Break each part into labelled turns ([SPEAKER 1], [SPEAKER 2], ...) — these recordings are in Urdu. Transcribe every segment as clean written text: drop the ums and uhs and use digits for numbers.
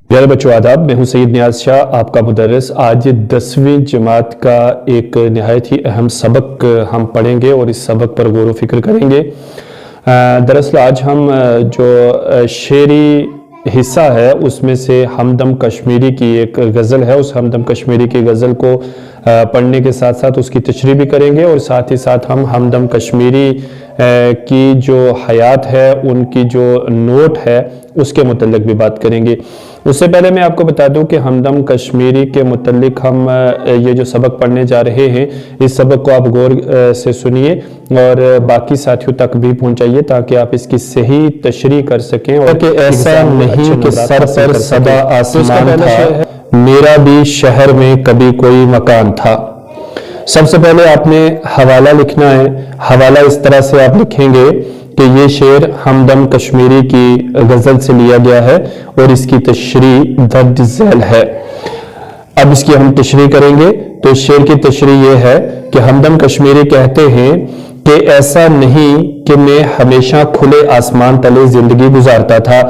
[SPEAKER 1] پیارے بچوں آداب، میں ہوں سید نیاز شاہ، آپ کا مدرس۔ آج 10ویں جماعت کا ایک نہایت ہی اہم سبق ہم پڑھیں گے اور اس سبق پر غور و فکر کریں گے۔ دراصل آج ہم جو شعری حصہ ہے اس میں سے ہمدم کشمیری کی ایک غزل ہے، اس ہمدم کشمیری کی غزل کو پڑھنے کے ساتھ ساتھ اس کی تشریح بھی کریں گے، اور ساتھ ہی ساتھ ہم ہمدم کشمیری کی جو حیات ہے، ان کی جو نوٹ ہے، اس کے متعلق بھی بات کریں گے۔ اس سے پہلے میں آپ کو بتا دوں کہ ہمدم کشمیری کے متعلق ہم یہ جو سبق پڑھنے جا رہے ہیں، اس سبق کو آپ غور سے سنیے اور باقی ساتھیوں تک بھی پہنچائیے تاکہ آپ اس کی صحیح تشریح کر سکیں، اور کہ ایسا نہیں کہ سر پر سدا آسمان تھا، میرا بھی شہر میں کبھی کوئی مکان تھا۔ سب سے پہلے آپ نے حوالہ لکھنا ہے۔ حوالہ اس طرح سے آپ لکھیں گے کہ یہ شعر ہمدم کشمیری کی غزل سے لیا گیا ہے اور اس کی تشریح درج ذیل ہے۔ اب اس کی ہم تشریح کریں گے۔ تو اس شعر کی تشریح یہ ہے کہ ہمدم کشمیری کہتے ہیں کہ ایسا نہیں کہ میں ہمیشہ کھلے آسمان تلے زندگی گزارتا تھا،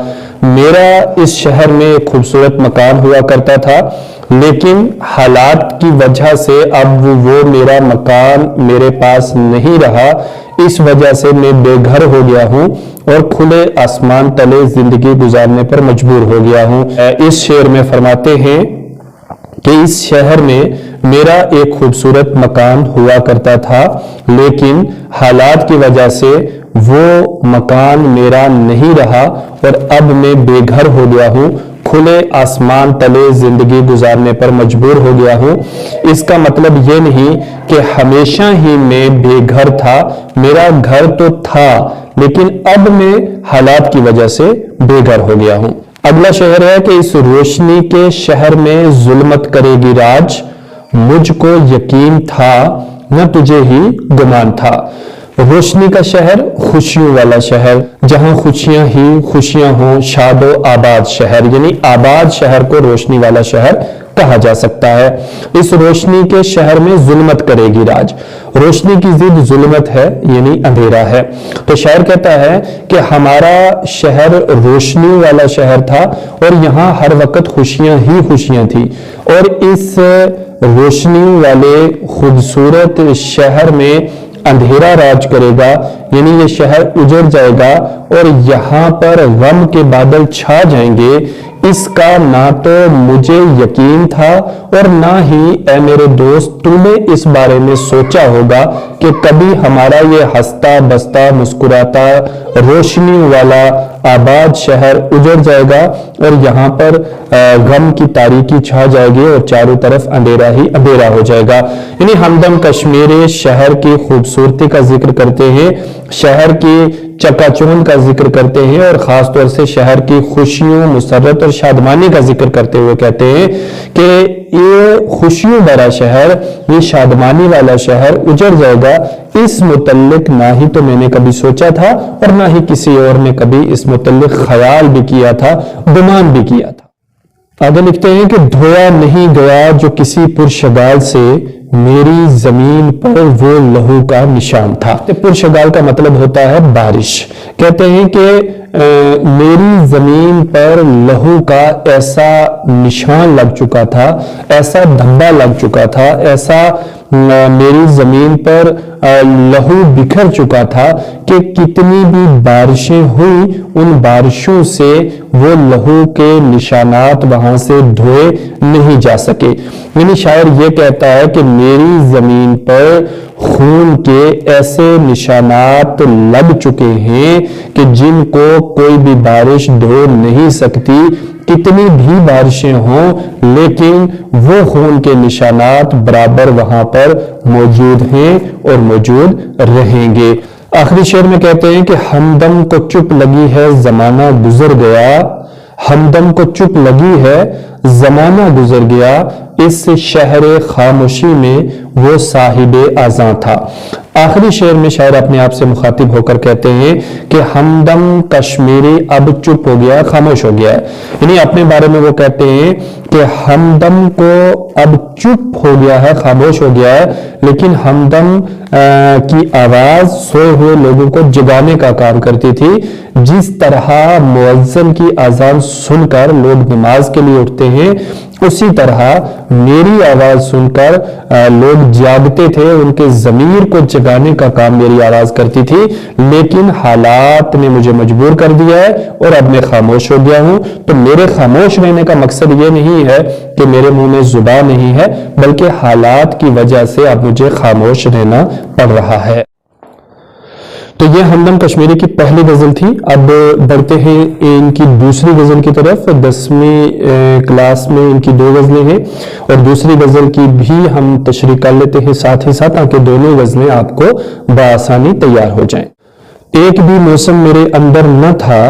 [SPEAKER 1] میرا اس شہر میں ایک خوبصورت مکان ہوا کرتا تھا، لیکن حالات کی وجہ سے اب وہ میرا مکان میرے پاس نہیں رہا، اس وجہ سے میں بے گھر ہو گیا ہوں اور کھلے آسمان تلے زندگی گزارنے پر مجبور ہو گیا ہوں۔ اس شعر میں فرماتے ہیں کہ اس شہر میں میرا ایک خوبصورت مکان ہوا کرتا تھا، لیکن حالات کی وجہ سے وہ مکان میرا نہیں رہا اور اب میں بے گھر ہو گیا ہوں، کھلے آسمان تلے زندگی گزارنے پر مجبور ہو گیا ہوں۔ اس کا مطلب یہ نہیں کہ ہمیشہ ہی میں بے گھر تھا، میرا گھر تو تھا لیکن اب میں حالات کی وجہ سے بے گھر ہو گیا ہوں۔ اگلا شعر ہے کہ اس روشنی کے شہر میں ظلمت کرے گی راج، مجھ کو یقین تھا نہ تجھے ہی گمان تھا۔ روشنی کا شہر، خوشیوں والا شہر، جہاں خوشیاں ہی خوشیاں ہوں، شاد و آباد شہر، یعنی آباد شہر کو روشنی والا شہر کہا جا سکتا ہے۔ اس روشنی کے شہر میں ظلمت کرے گی راج، روشنی کی ضد ظلمت ہے یعنی اندھیرا ہے۔ تو شاعر کہتا ہے کہ ہمارا شہر روشنی والا شہر تھا اور یہاں ہر وقت خوشیاں ہی خوشیاں تھی، اور اس روشنی والے خوبصورت شہر میں اندھیرا راج کرے گا، یعنی یہ شہر اجڑ جائے گا اور یہاں پر غم کے بادل چھا جائیں گے۔ اس کا نہ تو مجھے یقین تھا اور نہ ہی اے میرے دوست تو نے اس بارے میں سوچا ہوگا کہ کبھی ہمارا یہ ہنستا بستا مسکراتا روشنی والا آباد شہر اجڑ جائے گا اور یہاں پر غم کی تاریکی چھا جائے گی اور چاروں طرف اندھیرا ہی اندھیرا ہو جائے گا۔ یعنی ہمدم کشمیری شہر کی خوبصورتی کا ذکر کرتے ہیں، شہر کی چکا چوند کا ذکر کرتے ہیں، اور خاص طور سے شہر کی خوشیوں، مسرت اور شادمانی کا ذکر کرتے ہوئے کہتے ہیں کہ یہ خوشیوں بھرا شہر، یہ شادمانی والا شہر اجڑ جائے گا، اس متعلق نہ ہی تو میں نے کبھی سوچا تھا اور نہ ہی کسی اور نے کبھی اس متعلق خیال بھی کیا تھا، گمان بھی کیا تھا۔ آگے لکھتے ہیں کہ دھویا نہیں گیا جو کسی پرشگال سے، میری زمین پر وہ لہو کا نشان تھا۔ پرشگال کا مطلب ہوتا ہے بارش۔ کہتے ہیں کہ میری زمین پر لہو کا ایسا نشان لگ چکا تھا، ایسا دھبا لگ چکا تھا، ایسا میری زمین پر لہو بکھر چکا تھا کہ کتنی بھی بارشیں ہوئی ان بارشوں سے وہ لہو کے نشانات وہاں سے دھوئے نہیں جا سکے۔ یعنی شاعر یہ کہتا ہے کہ میری زمین پر خون کے ایسے نشانات لگ چکے ہیں کہ جن کو کوئی بھی بارش دھو نہیں سکتی، کتنی بھی بارشیں ہوں لیکن وہ خون کے نشانات برابر وہاں پر موجود ہیں اور موجود رہیں گے۔ آخری شعر میں کہتے ہیں کہ ہمدم کو چپ لگی ہے زمانہ گزر گیا، ہمدم کو چپ لگی ہے زمانہ گزر گیا، اس شہر خاموشی میں وہ صاحب اذاں تھا۔ آخری شعر میں شاعر اپنے آپ سے مخاطب ہو کر کہتے ہیں کہ ہمدم کشمیری اب چپ ہو گیا ہے، خاموش ہو گیا ہے، یعنی اپنے بارے میں وہ کہتے ہیں کہ ہمدم کو اب چپ ہو گیا ہے، خاموش ہو گیا ہے، لیکن ہمدم کی آواز سوئے ہوئے لوگوں کو جگانے کا کام کرتی تھی۔ جس طرح مؤذن کی اذان سن کر لوگ نماز کے لیے اٹھتے ہیں، اسی طرح میری آواز سن کر لوگ جاگتے تھے، ان کے ضمیر کو جگانے کا کام میری آواز کرتی تھی، لیکن حالات نے مجھے مجبور کر دیا ہے اور اب میں خاموش ہو گیا ہوں۔ تو میرے خاموش رہنے کا مقصد یہ نہیں ہے کہ میرے منہ میں زبان نہیں ہے، بلکہ حالات کی وجہ سے اب مجھے خاموش رہنا پڑ رہا ہے۔ تو یہ ہمدم کشمیری کی پہلی غزل تھی۔ اب بڑھتے ہیں ان کی دوسری غزل کی طرف۔ 10ویں کلاس میں ان کی 2 غزلیں ہیں اور دوسری غزل کی بھی ہم تشریح کر لیتے ہیں ساتھ ہی ساتھ، تاکہ دونوں غزلیں آپ کو بآسانی تیار ہو جائیں۔ ایک بھی موسم میرے اندر نہ تھا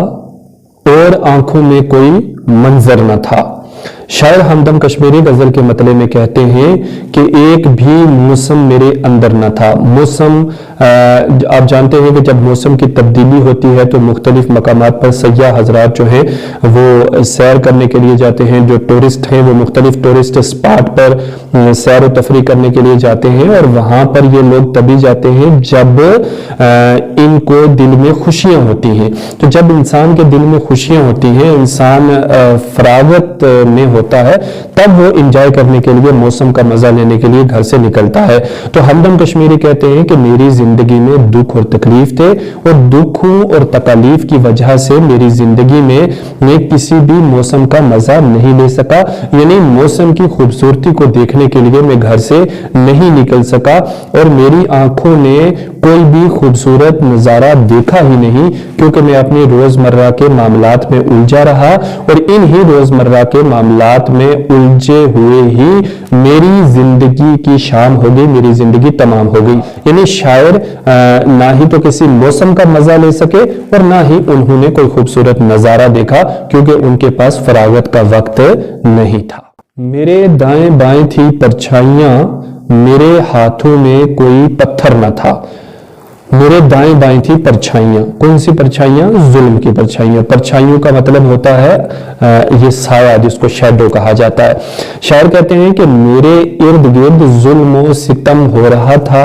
[SPEAKER 1] اور آنکھوں میں کوئی منظر نہ تھا۔ شاعر ہمدم کشمیری غزل کے مطلع میں کہتے ہیں کہ ایک بھی موسم میرے اندر نہ تھا۔ موسم آپ جانتے ہیں کہ جب موسم کی تبدیلی ہوتی ہے تو مختلف مقامات پر سیاح حضرات جو ہیں وہ سیر کرنے کے لیے جاتے ہیں، جو ٹورسٹ ہیں وہ مختلف ٹورسٹ اسپاٹ پر سیر و تفریح کرنے کے لیے جاتے ہیں، اور وہاں پر یہ لوگ تبھی جاتے ہیں جب ان کو دل میں خوشیاں ہوتی ہیں۔ تو جب انسان کے دل میں خوشیاں ہوتی ہیں، انسان فراغت میں ہوتا ہے، تب وہ انجوائے کرنے کے لیے، موسم کا مزہ لینے کے لیے گھر سے نکلتا ہے۔ تو ہمدم کشمیری کہتے ہیں کہ میری زندگی میں دکھ اور تکلیف تھے، اور دکھوں اور تکالیف کی وجہ سے میری زندگی میں کسی بھی موسم کا مزہ نہیں لے سکا، یعنی موسم کی خوبصورتی کو دیکھنے کے لیے میں گھر سے نہیں نکل سکا، اور میری آنکھوں نے کوئی بھی خوبصورت نظارہ دیکھا ہی نہیں، کیونکہ میں اپنے روزمرہ کے معاملات میں الجھا رہا، اور انہی روزمرہ کے معاملات میں الجھے ہوئے ہی میری زندگی کی شام ہو گئی، میری زندگی تمام ہو گئی۔ یعنی شاعر نہ ہی تو کسی موسم کا مزہ لے سکے اور نہ ہی انہوں نے کوئی خوبصورت نظارہ دیکھا، کیونکہ ان کے پاس فراغت کا وقت نہیں تھا۔ میرے دائیں بائیں تھی پرچھائیاں، میرے ہاتھوں میں کوئی پتھر نہ تھا۔ میرے دائیں بائیں تھی پرچھائیاں، کون سی پرچھائیاں؟ ظلم کی پرچھائیاں۔ پرچھائیوں کا مطلب ہوتا ہے یہ سایہ، جس کو شیڈو کہا جاتا ہے۔ شاعر کہتے ہیں کہ میرے ارد گرد ظلم و ستم ہو رہا تھا،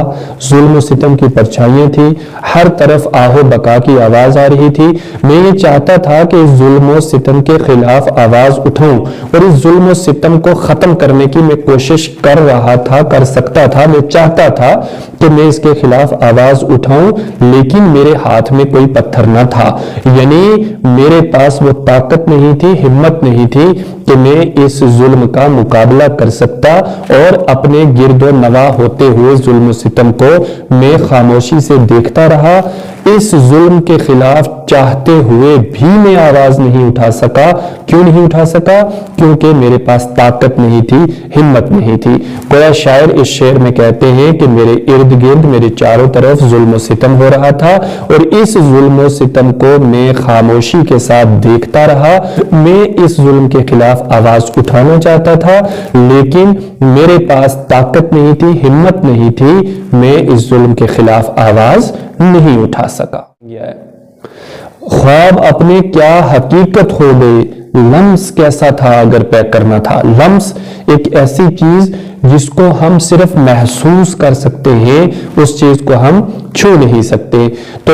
[SPEAKER 1] ظلم و ستم کی پرچھائیاں تھی، ہر طرف آہ و بکا کی آواز آ رہی تھی۔ میں یہ چاہتا تھا کہ اس ظلم و ستم کے خلاف آواز اٹھاؤں، اور اس ظلم و ستم کو ختم کرنے کی میں کوشش کر رہا تھا، کر سکتا تھا، میں چاہتا تھا کہ میں اس کے خلاف آواز اٹھاؤں، لیکن میرے ہاتھ میں کوئی پتھر نہ تھا، یعنی میرے پاس وہ طاقت نہیں تھی، ہمت نہیں تھی کہ میں اس ظلم کا مقابلہ کر سکتا، اور اپنے گرد و نواح ہوتے ہوئے ظلم و ستم کو میں خاموشی سے دیکھتا رہا۔ اس ظلم کے خلاف چاہتے ہوئے بھی میں آواز نہیں اٹھا سکا۔ کیوں نہیں اٹھا سکا؟ کیونکہ میرے پاس طاقت نہیں تھی، ہمت نہیں تھی۔ گویا شاعر اس شعر میں کہتے ہیں کہ میرے ارد گرد، میرے چاروں طرف ظلم و ستم ہو رہا تھا، اور اس ظلم و ستم کو میں خاموشی کے ساتھ دیکھتا رہا۔ میں اس ظلم کے خلاف آواز اٹھانا چاہتا تھا، لیکن میرے پاس طاقت نہیں تھی، ہمت نہیں تھی، میں اس ظلم کے خلاف آواز نہیں اٹھا سکا۔ خواب اپنے کیا حقیقت ہو گئے، لمس کیسا تھا اگر پیکر نہ تھا۔ لمس ایک ایسی چیز جس کو ہم صرف محسوس کر سکتے ہیں، اس چیز کو ہم چھو نہیں سکتے۔ تو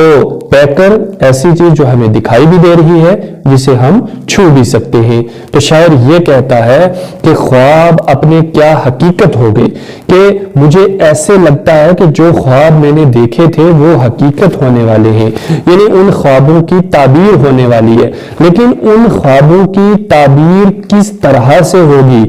[SPEAKER 1] پیکر ایسی چیز جو ہمیں دکھائی بھی دے رہی ہے، جسے ہم چھو بھی سکتے ہیں۔ تو شاعر یہ کہتا ہے کہ خواب اپنے کیا حقیقت ہو گئے، کہ مجھے ایسے لگتا ہے کہ جو خواب میں نے دیکھے تھے وہ حقیقت ہونے والے ہیں، یعنی ان خوابوں کی تعبیر ہونے والی ہے، لیکن ان خوابوں کی تعبیر کس طرح سے ہوگی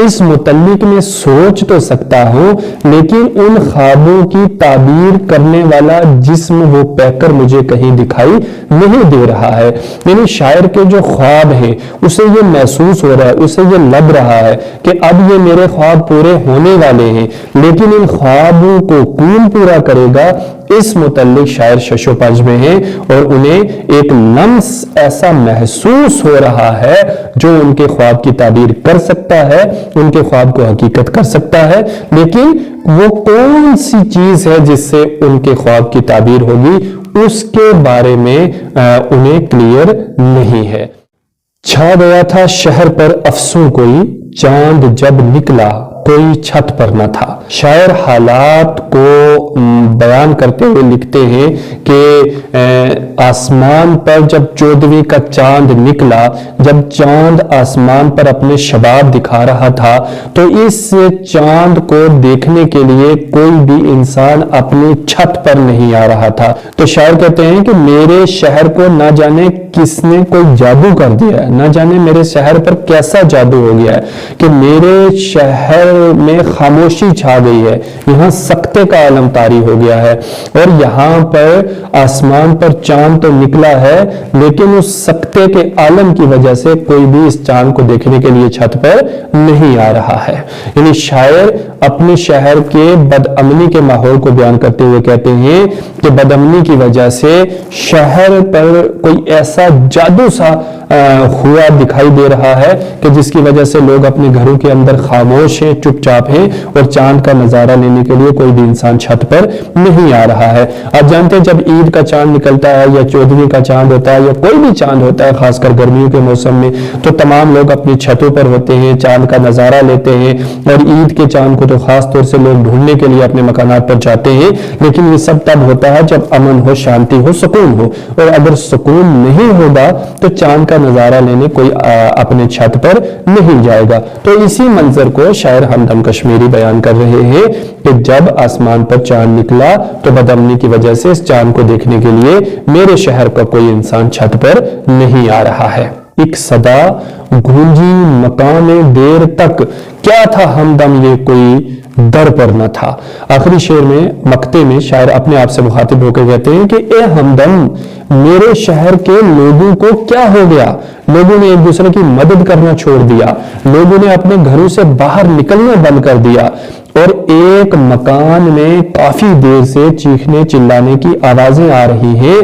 [SPEAKER 1] اس متعلق میں سوچ تو سکتا ہوں، لیکن ان خوابوں کی تعبیر کرنے والا جسم، وہ پیکر مجھے کہیں دکھائی نہیں دے رہا ہے۔ یعنی شاعر کے جو خواب ہیں اسے یہ محسوس ہو رہا ہے، اسے یہ لگ رہا ہے کہ اب یہ میرے خواب پورے ہونے والے ہیں، لیکن ان خوابوں کو کون پورا کرے گا، اس متعلق شاعر شش و پنج میں ہیں اور انہیں ایک لمس ایسا محسوس ہو رہا ہے جو ان کے خواب کی تعبیر کر سکتا ہے، ان کے خواب کو حقیقت کر سکتا ہے، لیکن وہ کون سی چیز ہے جس سے ان کے خواب کی تعبیر ہوگی اس کے بارے میں انہیں کلیئر نہیں ہے۔ چھا گیا تھا شہر پر افسوں کوئی، چاند جب نکلا کوئی چھت پر نہ تھا۔ شاعر حالات کو بیان کرتے ہوئے لکھتے ہیں کہ آسمان پر جب 14ویں کا چاند نکلا، جب چاند آسمان پر اپنے شباب دکھا رہا تھا تو اس چاند کو دیکھنے کے لیے کوئی بھی انسان اپنی چھت پر نہیں آ رہا تھا۔ تو شاعر کہتے ہیں کہ میرے شہر کو نہ جانے کس نے کوئی جادو کر دیا ہے، نہ جانے میرے شہر پر کیسا جادو ہو گیا ہے کہ میرے شہر میں خاموشی چھا گئی ہے، یہاں سکتے کا عالم طاری ہو گیا ہے، اور یہاں پر آسمان پر چاند تو نکلا ہے لیکن اس سکتے کے عالم کی وجہ سے کوئی بھی اس چاند کو دیکھنے کے لیے چھت پر نہیں آ رہا ہے۔ یعنی شاعر اپنے شہر کے بدامنی کے ماحول کو بیان کرتے ہوئے کہتے ہیں کہ بدامنی کی وجہ سے شہر پر کوئی ایسا جادو سا ہوا دکھائی دے رہا ہے کہ جس کی وجہ سے لوگ اپنے گھروں کے اندر خاموش ہیں، چپ چاپ ہیں، اور چاند کا نظارہ لینے کے لیے کوئی بھی انسان چھت پر نہیں آ رہا ہے۔ آپ جانتے ہیں جب عید کا چاند نکلتا ہے یا 14ویں کا چاند ہوتا ہے یا کوئی بھی چاند ہوتا ہے، خاص کر گرمیوں کے موسم میں، تو تمام لوگ اپنی چھتوں پر ہوتے ہیں، چاند کا نظارہ لیتے ہیں، اور عید کے چاند کو تو خاص طور سے لوگ ڈھونڈنے کے لیے اپنے مکانات پر جاتے ہیں۔ لیکن یہ سب تب ہوتا ہے جب امن ہو، شانتی ہو، سکون ہو، اور اگر سکون نہیں ہوگا تو چاند کا نظارہ لینے کوئی اپنے چھت پر نہیں جائے گا۔ تو اسی منظر کو شاعر ہمدم کشمیری بیان کر رہے ہیں کہ جب آسمان پر چاند نکلا تو بدامنی کی وجہ سے اس چاند کو دیکھنے کے لیے میرے شہر کا کوئی انسان چھت پر نہیں آ رہا ہے۔ ایک صدا گونجی مقام دیر تک، کیا تھا ہمدم یہ کوئی در پر نہ تھا۔ آخری شعر میں مقطع میں شاعر اپنے آپ سے مخاطب ہو کے کہتے ہیں کہ اے ہمدم میرے شہر کے لوگوں کو کیا ہو گیا؟ لوگوں نے ایک دوسرے کی مدد کرنا چھوڑ دیا، لوگوں نے اپنے گھروں سے باہر نکلنا بند کر دیا، اور ایک مکان میں کافی دیر سے چیخنے چلانے کی آوازیں آ رہی ہیں،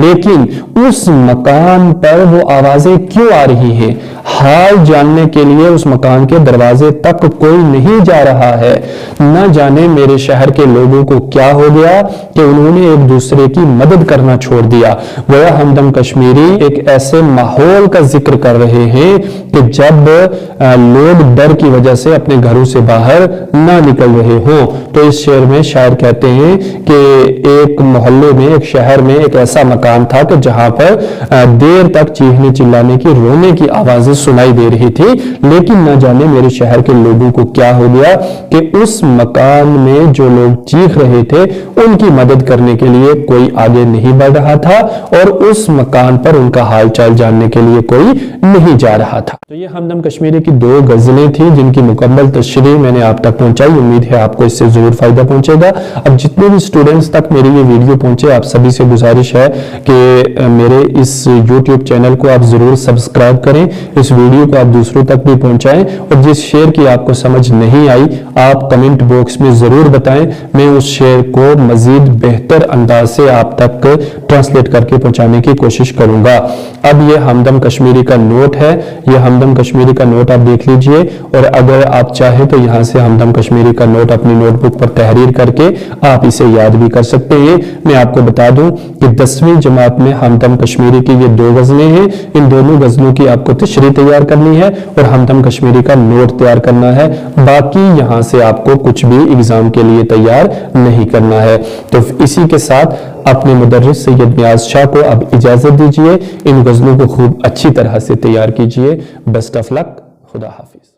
[SPEAKER 1] لیکن اس مکان پر وہ آوازیں کیوں آ رہی ہیں؟ حال جاننے کے لیے اس مکان کے دروازے تک کوئی نہیں جا رہا ہے۔ نہ جانے میرے شہر کے لوگوں کو کیا ہو گیا کہ انہوں نے ایک دوسرے کی مدد کرنا چھوڑ دیا۔ گویا ہمدم کشمیری ایک ایسے ماحول کا ذکر کر رہے ہیں کہ جب لوگ ڈر کی وجہ سے اپنے گھروں سے باہر نہ نکل رہے ہوں، تو اس شعر میں شاعر کہتے ہیں کہ ایک محلے میں، ایک شہر میں ایک ایسا مکان تھا کہ جہاں پر دیر تک چیخنے چلانے کی، رونے کی آوازیں سنائی دے رہی تھی، لیکن نہ جانے میرے شہر کے لوگوں کو کیا ہو گیا کہ اس مکان میں جو لوگ چیخ رہے تھے ان کی مدد کرنے کے لیے کوئی آگے نہیں بڑھ رہا تھا، اور اس مکان پر ان کا حال چال جاننے کے لیے کوئی نہیں جا رہا تھا۔ تو یہ ہمدم کشمیری کی 2 غزلیں تھیں جن کی مکمل تشریح میں نے آپ تک پہنچائی۔ امید ہے آپ کو اس سے ضرور فائدہ پہنچے گا۔ اب جتنے بھی اسٹوڈنٹس تک میری یہ ویڈیو پہنچے، آپ سبھی سے گزارش ہے کہ میرے اس یوٹیوب چینل کو آپ ضرور سبسکرائب کریں، اس ویڈیو کو آپ دوسروں تک بھی پہنچائیں، اور جس شعر کی آپ کو سمجھ نہیں آئی آپ کمنٹ باکس میں ضرور بتائیں، میں اس شعر کو مزید بہتر انداز سے آپ تک ٹرانسلیٹ کر کے پہنچانے کی کوشش کروں گا۔ اب یہ ہمدم کشمیری کا نوٹ ہے، یہ ہمدم کشمیری کا نوٹ آپ دیکھ لیجئے، اور اگر آپ چاہیں تو یہاں سے ہمدم کشمیری کا نوٹ اپنی نوٹ بک پر تحریر کر کے آپ اسے یاد بھی کر سکتے ہیں۔ میں آپ کو بتا دوں کہ 10ویں جماعت میں ہمدم کشمیری کی یہ 2 غزلیں ہیں، ان دونوں غزلوں کی آپ کو تشریح تیار کرنی ہے اور ہمدم کشمیری کا نوٹ تیار کرنا ہے، باقی یہاں سے آپ کو کچھ بھی ایگزام کے لیے تیار نہیں کرنا ہے۔ تو اسی کے ساتھ اپنے مدرس سید نیاز شاہ کو اب اجازت دیجئے، ان غزلوں کو خوب اچھی طرح سے تیار کیجئے۔ بیسٹ آف لک، خدا حافظ۔